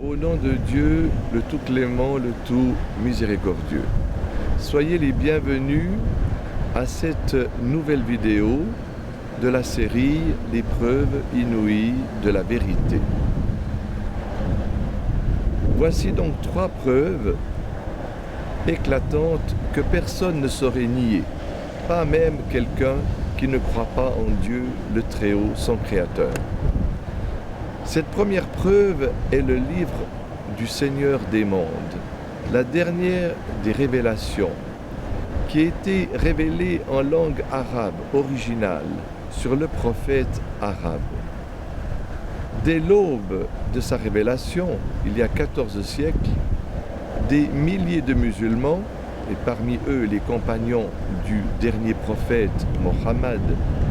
Au nom de Dieu, le tout clément, le tout miséricordieux. Soyez les bienvenus à cette nouvelle vidéo de la série L'épreuve inouïe de la vérité. Voici donc 3 preuves éclatantes que personne ne saurait nier, pas même quelqu'un qui ne croit pas en Dieu, le Très-Haut, son Créateur. Cette première preuve est le livre du Seigneur des mondes, la dernière des révélations, qui a été révélée en langue arabe originale sur le prophète arabe. Dès l'aube de sa révélation, il y a 14 siècles, des milliers de musulmans, et parmi eux les compagnons du dernier prophète Mohammed,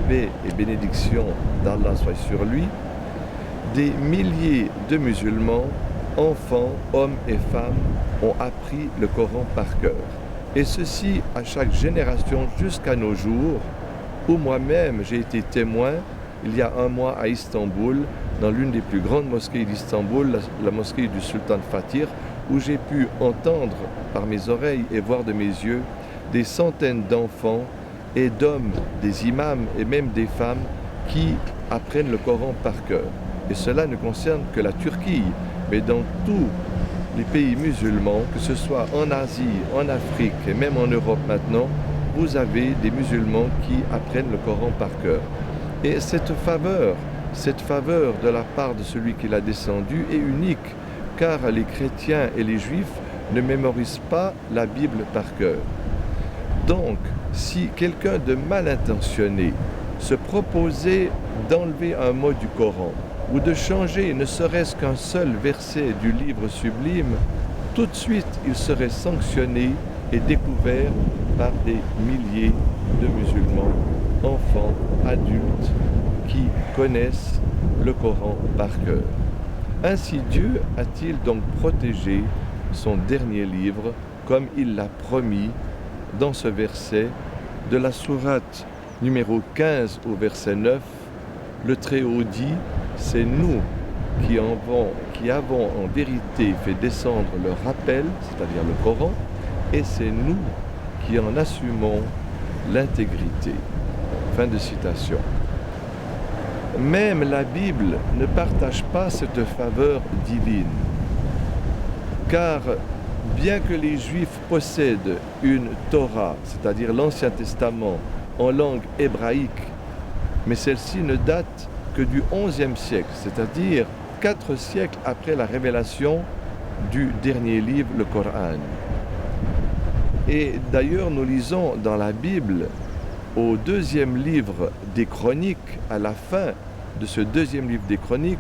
paix et bénédiction d'Allah soit sur lui, des milliers de musulmans, enfants, hommes et femmes, ont appris le Coran par cœur. Et ceci à chaque génération jusqu'à nos jours, où moi-même j'ai été témoin, il y a un mois à Istanbul, dans l'une des plus grandes mosquées d'Istanbul, la mosquée du Sultan Fatih, où j'ai pu entendre par mes oreilles et voir de mes yeux des centaines d'enfants et d'hommes, des imams et même des femmes qui apprennent le Coran par cœur. Et cela ne concerne que la Turquie, mais dans tous les pays musulmans, que ce soit en Asie, en Afrique et même en Europe maintenant, vous avez des musulmans qui apprennent le Coran par cœur. Et cette faveur de la part de celui qui l'a descendu est unique, car les chrétiens et les juifs ne mémorisent pas la Bible par cœur. Donc, si quelqu'un de mal intentionné se proposait d'enlever un mot du Coran, ou de changer ne serait-ce qu'un seul verset du livre sublime, tout de suite il serait sanctionné et découvert par des milliers de musulmans, enfants, adultes, qui connaissent le Coran par cœur. Ainsi Dieu a-t-il donc protégé son dernier livre comme il l'a promis dans ce verset de la sourate numéro 15 au verset 9. Le Très-Haut dit: c'est nous qui avons en vérité fait descendre le rappel, c'est-à-dire le Coran, et c'est nous qui en assumons l'intégrité. Fin de citation. Même la Bible ne partage pas cette faveur divine, car bien que les Juifs possèdent une Torah, c'est-à-dire l'Ancien Testament, en langue hébraïque, mais celle-ci ne date que du XIe siècle, c'est-à-dire 4 siècles après la révélation du dernier livre, le Coran. Et d'ailleurs, nous lisons dans la Bible, au 2e livre des Chroniques, à la fin de ce 2e livre des Chroniques,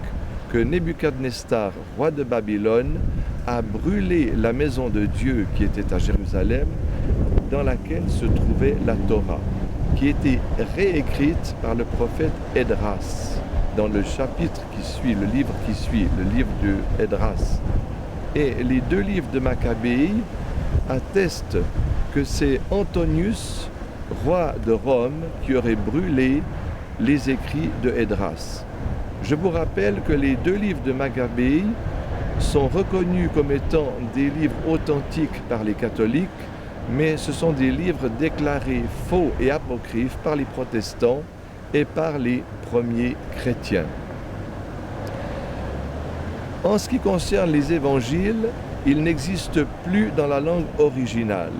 que Nebuchadnezzar, roi de Babylone, a brûlé la maison de Dieu qui était à Jérusalem, dans laquelle se trouvait la Torah, qui était réécrite par le prophète Esdras, dans le chapitre qui suit, le livre qui suit, le livre de Esdras. Et les 2 livres de Maccabée attestent que c'est Antonius, roi de Rome, qui aurait brûlé les écrits de Esdras. Je vous rappelle que les 2 livres de Maccabée sont reconnus comme étant des livres authentiques par les catholiques, mais ce sont des livres déclarés faux et apocryphes par les protestants et par les premiers chrétiens. En ce qui concerne les évangiles, ils n'existent plus dans la langue originale.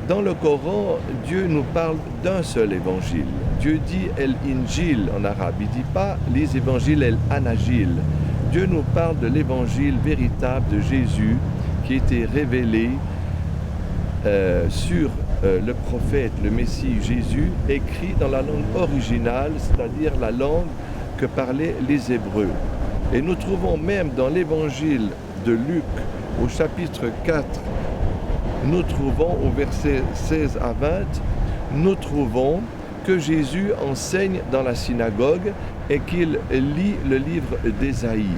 Dans le Coran, Dieu nous parle d'un seul évangile. Dieu dit « El-Injil » en arabe, il ne dit pas les évangiles « El-Anajil ». Dieu nous parle de l'évangile véritable de Jésus qui a été révélé sur le prophète, le Messie Jésus, écrit dans la langue originale, c'est-à-dire la langue que parlaient les Hébreux. Et nous trouvons même dans l'évangile de Luc, au chapitre 4, nous trouvons au verset 16 à 20, nous trouvons que Jésus enseigne dans la synagogue et qu'il lit le livre d'Ésaïe.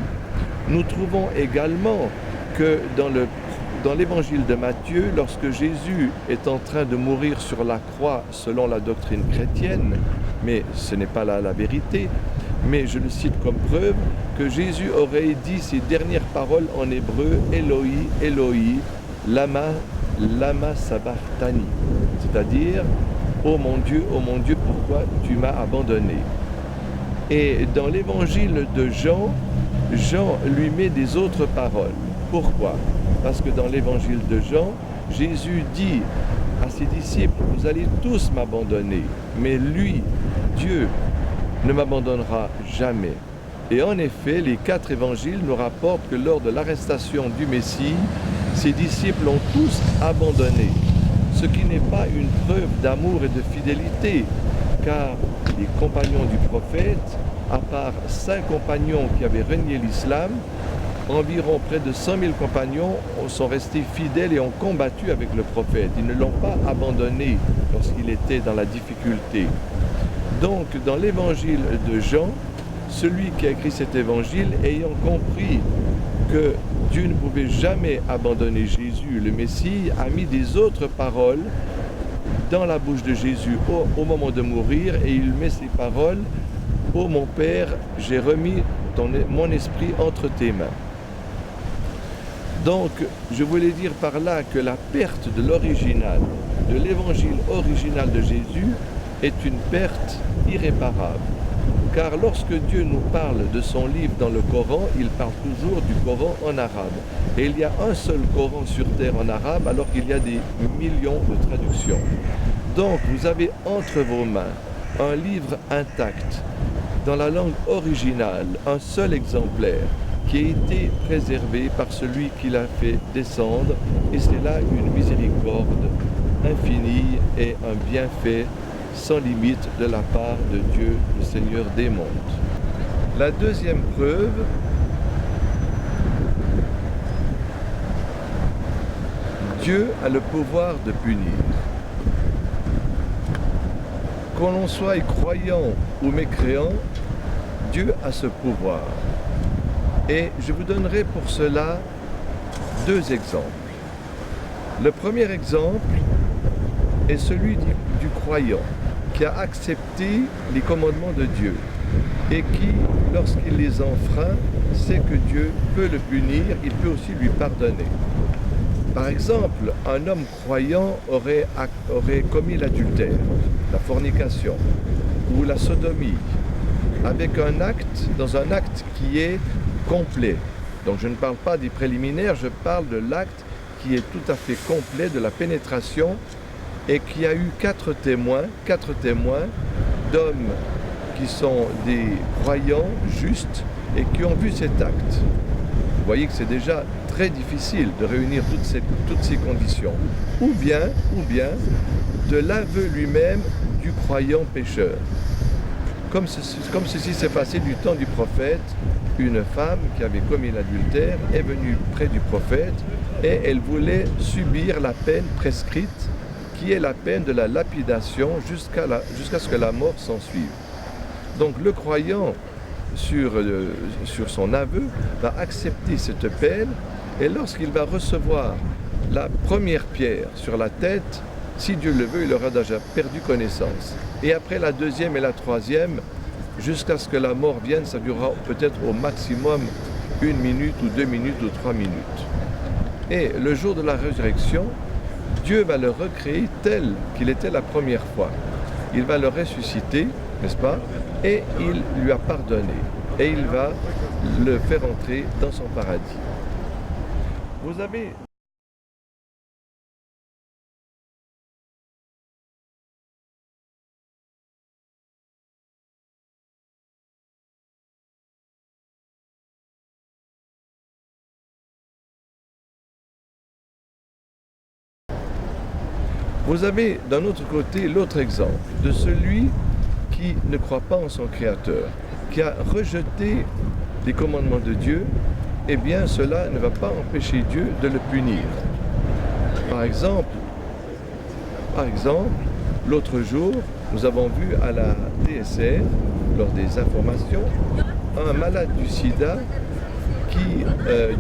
Nous trouvons également que dans l'évangile de Matthieu, lorsque Jésus est en train de mourir sur la croix selon la doctrine chrétienne, mais ce n'est pas là la vérité, mais je le cite comme preuve que Jésus aurait dit ces dernières paroles en hébreu, Eloi, Eloi, lama sabachthani, c'est-à-dire, ô mon Dieu, pourquoi tu m'as abandonné? Et dans l'évangile de Jean, Jean lui met des autres paroles. Pourquoi? Parce que dans l'évangile de Jean, Jésus dit à ses disciples, vous allez tous m'abandonner, mais lui, Dieu, ne m'abandonnera jamais. Et en effet, les 4 évangiles nous rapportent que lors de l'arrestation du Messie, ses disciples ont tous abandonné, ce qui n'est pas une preuve d'amour et de fidélité, car les compagnons du prophète, à part 5 compagnons qui avaient renié l'islam, environ près de 100 000 compagnons sont restés fidèles et ont combattu avec le prophète. Ils ne l'ont pas abandonné lorsqu'il était dans la difficulté. Donc, dans l'évangile de Jean, celui qui a écrit cet évangile, ayant compris que Dieu ne pouvait jamais abandonner Jésus, le Messie, a mis des autres paroles dans la bouche de Jésus au moment de mourir, et il met ces paroles, « Ô mon Père, j'ai remis mon esprit entre tes mains ». Donc, je voulais dire par là que la perte de l'original, de l'évangile original de Jésus, est une perte irréparable. Car lorsque Dieu nous parle de son livre dans le Coran, il parle toujours du Coran en arabe. Et il y a un seul Coran sur terre en arabe, alors qu'il y a des millions de traductions. Donc, vous avez entre vos mains un livre intact, dans la langue originale, un seul exemplaire, qui a été préservé par celui qui l'a fait descendre, et c'est là une miséricorde infinie et un bienfait sans limite de la part de Dieu, le Seigneur des mondes. La deuxième preuve, Dieu a le pouvoir de punir. Qu'on l'on soit croyant ou mécréant, Dieu a ce pouvoir. Et je vous donnerai pour cela 2 exemples. Le premier exemple est celui du croyant qui a accepté les commandements de Dieu et qui, lorsqu'il les enfreint, sait que Dieu peut le punir, il peut aussi lui pardonner. Par exemple, un homme croyant aurait commis l'adultère, la fornication ou la sodomie avec dans un acte qui est complet. Donc je ne parle pas des préliminaires, je parle de l'acte qui est tout à fait complet, de la pénétration, et qui a eu 4 témoins d'hommes qui sont des croyants justes et qui ont vu cet acte. Vous voyez que c'est déjà très difficile de réunir toutes ces conditions. Ou bien de l'aveu lui-même du croyant pécheur. Comme ceci s'est passé du temps du prophète, une femme qui avait commis l'adultère est venue près du prophète et elle voulait subir la peine prescrite, qui est la peine de la lapidation jusqu'à ce que la mort s'ensuive. Donc le croyant, sur son aveu, va accepter cette peine, et lorsqu'il va recevoir la première pierre sur la tête, si Dieu le veut, il aura déjà perdu connaissance. Et après la deuxième et la troisième, jusqu'à ce que la mort vienne, ça durera peut-être au maximum 1 minute ou 2 minutes ou 3 minutes. Et le jour de la résurrection, Dieu va le recréer tel qu'il était la première fois. Il va le ressusciter, n'est-ce pas? Et il lui a pardonné. Et il va le faire entrer dans son paradis. Vous avez... Vous avez d'un autre côté l'autre exemple de celui qui ne croit pas en son Créateur, qui a rejeté les commandements de Dieu. Eh bien cela ne va pas empêcher Dieu de le punir. Par exemple, l'autre jour, nous avons vu à la TSR, lors des informations, un malade du sida qui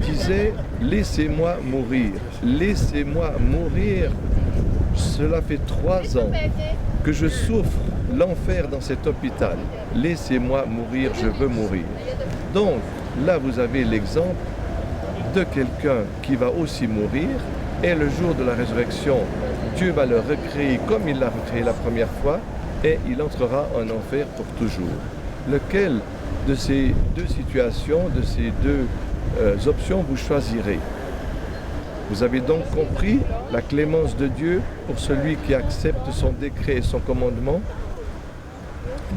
disait « Laissez-moi mourir, laissez-moi mourir ». Cela fait 3 ans que je souffre l'enfer dans cet hôpital. Laissez-moi mourir, je veux mourir. Donc, là, vous avez l'exemple de quelqu'un qui va aussi mourir, et le jour de la résurrection, Dieu va le recréer comme il l'a recréé la première fois, et il entrera en enfer pour toujours. Lequel de ces deux situations, de ces deux options vous choisirez? Vous avez donc compris la clémence de Dieu pour celui qui accepte son décret et son commandement.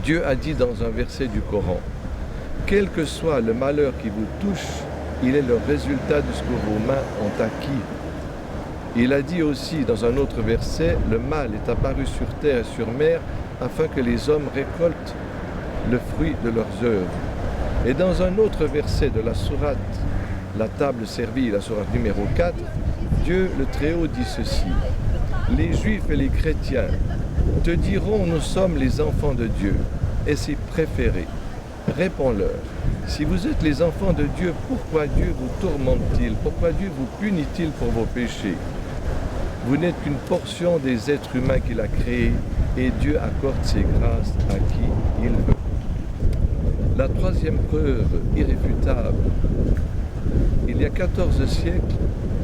Dieu a dit dans un verset du Coran, quel que soit le malheur qui vous touche, il est le résultat de ce que vos mains ont acquis. Il a dit aussi dans un autre verset, le mal est apparu sur terre et sur mer afin que les hommes récoltent le fruit de leurs œuvres. Et dans un autre verset de la sourate, la table servie, la sourate numéro 4, Dieu le Très-Haut dit ceci, les Juifs et les chrétiens te diront, nous sommes les enfants de Dieu et ses préférés. Réponds-leur, si vous êtes les enfants de Dieu, pourquoi Dieu vous tourmente-t-il? Pourquoi Dieu vous punit-il pour vos péchés? Vous n'êtes qu'une portion des êtres humains qu'il a créés et Dieu accorde ses grâces à qui il veut. La troisième preuve irréfutable, il y a 14 siècles,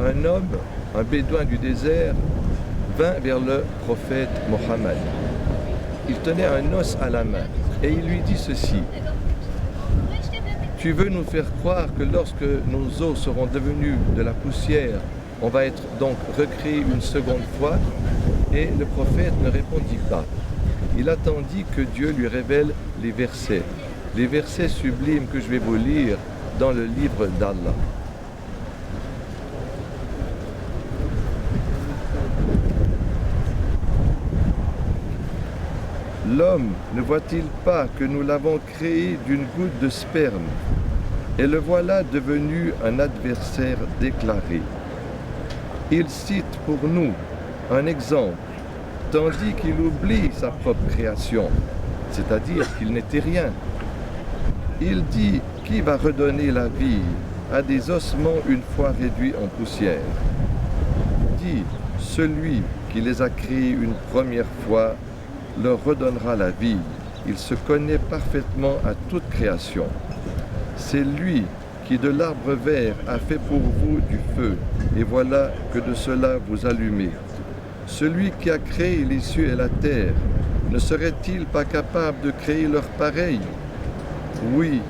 un homme, un bédouin du désert, vint vers le prophète Mohammed. Il tenait un os à la main et il lui dit ceci, tu veux nous faire croire que lorsque nos os seront devenus de la poussière, on va être donc recréé une seconde fois? Et le prophète ne répondit pas. Il attendit que Dieu lui révèle les versets sublimes que je vais vous lire dans le livre d'Allah. L'homme ne voit-il pas que nous l'avons créé d'une goutte de sperme, et le voilà devenu un adversaire déclaré. Il cite pour nous un exemple, tandis qu'il oublie sa propre création, c'est-à-dire qu'il n'était rien. Il dit, qui va redonner la vie à des ossements une fois réduits en poussière? Dit, celui qui les a créés une première fois leur redonnera la vie. Il se connaît parfaitement à toute création. C'est lui qui de l'arbre vert a fait pour vous du feu, et voilà que de cela vous allumez. Celui qui a créé les cieux et la terre, ne serait-il pas capable de créer leur pareil? Oui,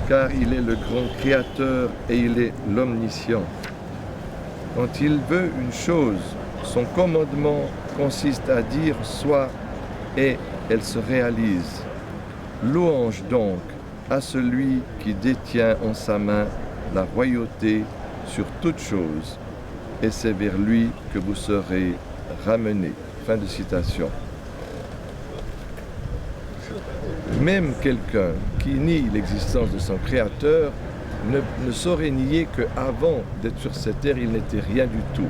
car il est le grand créateur et il est l'omniscient. Quand il veut une chose, son commandement consiste à dire « soit » et elle se réalise. Louange donc à celui qui détient en sa main la royauté sur toute chose, et c'est vers lui que vous serez ramenés. Fin de citation. Même quelqu'un qui nie l'existence de son Créateur ne saurait nier qu'avant d'être sur cette terre, il n'était rien du tout.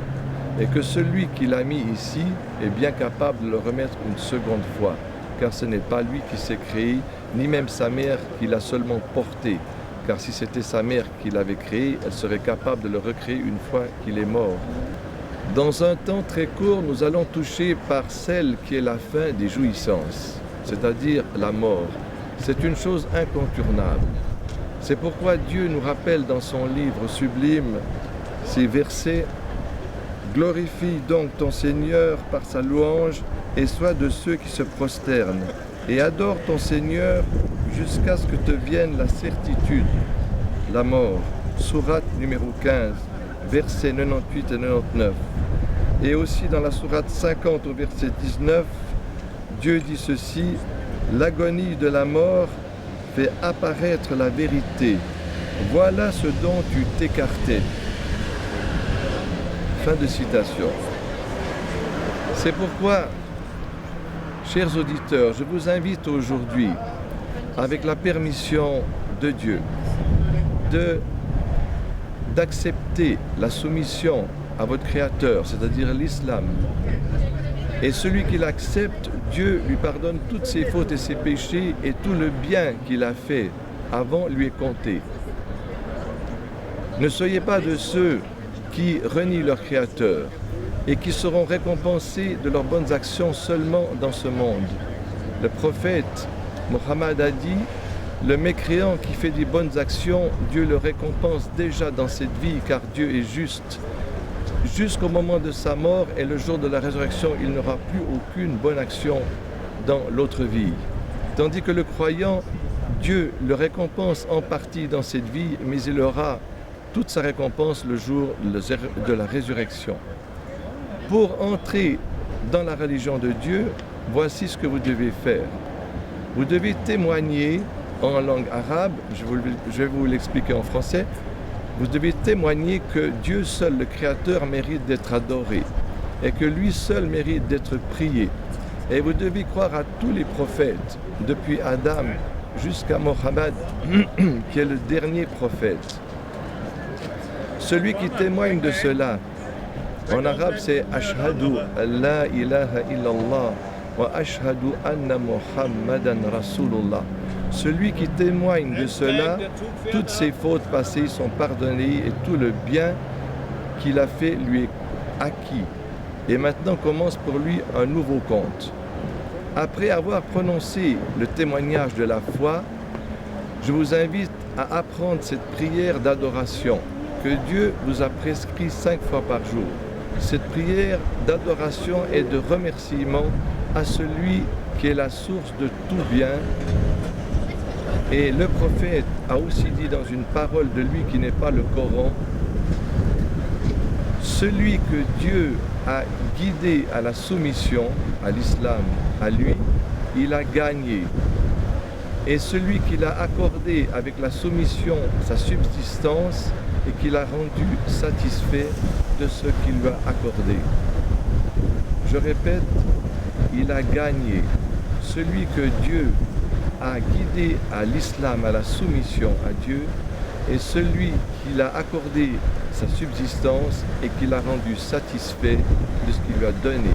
Et que celui qui l'a mis ici est bien capable de le remettre une seconde fois, car ce n'est pas lui qui s'est créé, ni même sa mère qui l'a seulement porté, car si c'était sa mère qui l'avait créé, elle serait capable de le recréer une fois qu'il est mort. Dans un temps très court, nous allons toucher par celle qui est la fin des jouissances, c'est-à-dire la mort. C'est une chose incontournable. C'est pourquoi Dieu nous rappelle dans son livre sublime ces versets. Glorifie donc ton Seigneur par sa louange et sois de ceux qui se prosternent. Et adore ton Seigneur jusqu'à ce que te vienne la certitude, la mort. Sourate numéro 15, versets 98 et 99. Et aussi dans la sourate 50 au verset 19, Dieu dit ceci, l'agonie de la mort fait apparaître la vérité. Voilà ce dont tu t'écartais. Fin de citation. C'est pourquoi, chers auditeurs, je vous invite aujourd'hui, avec la permission de Dieu, d'accepter la soumission à votre Créateur, c'est-à-dire l'islam. Et celui qui l'accepte, Dieu lui pardonne toutes ses fautes et ses péchés, et tout le bien qu'il a fait avant lui est compté. Ne soyez pas de ceux qui renient leur Créateur et qui seront récompensés de leurs bonnes actions seulement dans ce monde. Le prophète Mohammed a dit, le mécréant qui fait des bonnes actions, Dieu le récompense déjà dans cette vie car Dieu est juste. Jusqu'au moment de sa mort et le jour de la résurrection, il n'aura plus aucune bonne action dans l'autre vie. Tandis que le croyant, Dieu le récompense en partie dans cette vie, mais il aura toute sa récompense le jour de la résurrection. Pour entrer dans la religion de Dieu, voici ce que vous devez faire. Vous devez témoigner en langue arabe, je vais vous l'expliquer en français. Vous devez témoigner que Dieu seul, le Créateur, mérite d'être adoré et que lui seul mérite d'être prié. Et vous devez croire à tous les prophètes, depuis Adam jusqu'à Mohammed, qui est le dernier prophète. Celui qui témoigne de cela, en arabe c'est « Ashhadu la ilaha illallah wa ashhadu anna Muhammadan Rasulullah ». Celui qui témoigne de cela, toutes ses fautes passées sont pardonnées et tout le bien qu'il a fait lui est acquis. Et maintenant commence pour lui un nouveau compte. Après avoir prononcé le témoignage de la foi, je vous invite à apprendre cette prière d'adoration que Dieu vous a prescrit 5 fois par jour. Cette prière d'adoration et de remerciement à celui qui est la source de tout bien. Et le prophète a aussi dit dans une parole de lui qui n'est pas le Coran, celui que Dieu a guidé à la soumission, à l'islam, à lui, il a gagné. Et celui qui l'a accordé avec la soumission sa subsistance et qui l'a rendu satisfait de ce qu'il lui a accordé. Je répète, il a gagné. Celui que Dieu a guidé à l'islam, à la soumission à Dieu, et celui qui l'a accordé sa subsistance et qui l'a rendu satisfait de ce qu'il lui a donné.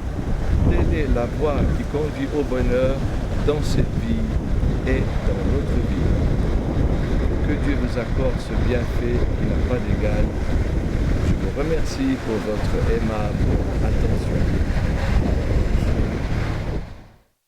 Telle est la voie qui conduit au bonheur dans cette vie et dans l'autre vie. Que Dieu vous accorde ce bienfait qui n'a pas d'égal. Je vous remercie pour votre aimable attention.